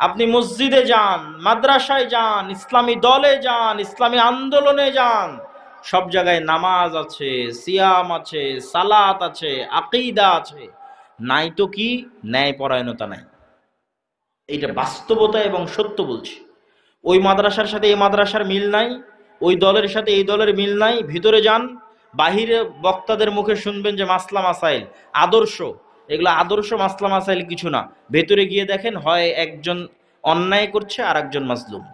আপনি মসজিদে যান, মাদ্রাসায় যান, ইসলামী দলে যান, ইসলামী আন্দোলনে যান, সব জায়গায় নামাজ আছে, সিয়াম আছে, সালাত আছে, আকীদা আছে, নাই তো কি ন্যায়পরায়ণতা নাই। এইটা বাস্তবতা এবং সত্য বলছি। ওই মাদ্রাসার সাথে এই মাদ্রাসার মিল নাই, ওই দলের সাথে এই দলের মিল নাই। ভিতরে যান, বাহিরে বক্তাদের মুখে শুনবেন যে মাসলা মাসাইল, আদর্শ, এগুলো আদর্শ মাসলা মাসাইল কিছু না। ভেতরে গিয়ে দেখেন হয় একজন অন্যায় করছে আর একজন মাজলুম,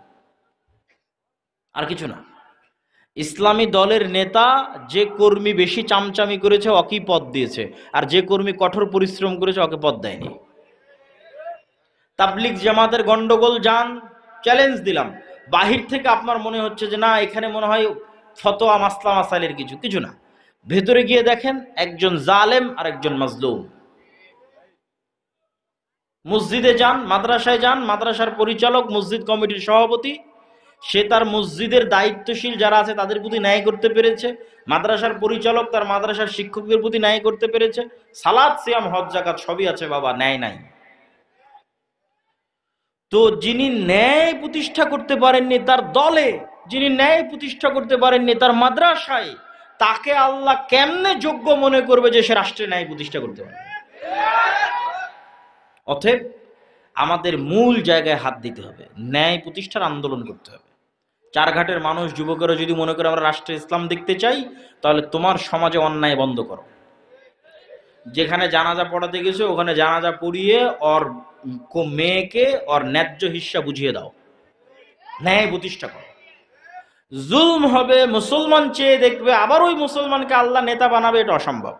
আর কিছু না। ইসলামী দলের নেতা যে কর্মী বেশি চামচামি করেছে ওকে পদ দিয়েছে, আর যে কর্মী কঠোর পরিশ্রম করেছে ওকে পদ দেয়নি। তাবলিগ জামাতের গন্ডগোল যান, চ্যালেঞ্জ দিলাম, বাহির থেকে আপনার মনে হচ্ছে যে না এখানে মনে হয় ফতোয়া মাসলা মাসাইলের কিছু কিছু না। ভেতরে গিয়ে দেখেন একজন জালেম আর একজন মাজলুম। মসজিদে যান, মাদ্রাসায় যান, মাদ্রাসার পরিচালক, মসজিদ কমিটির সভাপতি, সে তার মসজিদের দায়িত্বশীল যারা আছে তাদের প্রতি ন্যায় করতে পেরেছে। মাদ্রাসার পরিচালক তার মাদ্রাসার শিক্ষকদের প্রতি ন্যায় করতে পেরেছে। সালাত, সিয়াম, হজ, যাকাত সবই আছে, বাবা ন্যায় নাই। তো যিনি ন্যায় প্রতিষ্ঠা করতে পারেননি তার দলে, যিনি ন্যায় প্রতিষ্ঠা করতে পারেননি তার মাদ্রাসায়, তাকে আল্লাহ কেমনে যোগ্য মনে করবে যে সে রাষ্ট্রে ন্যায় প্রতিষ্ঠা করতে পারে? অতএব আমাদের মূল জায়গায় হাত দিতে হবে, ন্যায় প্রতিষ্ঠার আন্দোলন করতে হবে। চারঘাটের মানুষ, যুবকেরা যদি মনে করে আমরা রাষ্ট্রে ইসলাম দেখতে চাই, তাহলে তোমার সমাজে অন্যায় বন্ধ করো। যেখানে জানাজা পড়াতে গেছে ওখানে জানাজা পড়িয়ে ওর মেয়েকে ওর ন্যায্য হিস্সা বুঝিয়ে দাও, ন্যায় প্রতিষ্ঠা করো। জুলম হবে, মুসলমান চেয়ে দেখবে, আবার ওই মুসলমানকে আল্লাহ নেতা বানাবে, এটা অসম্ভব।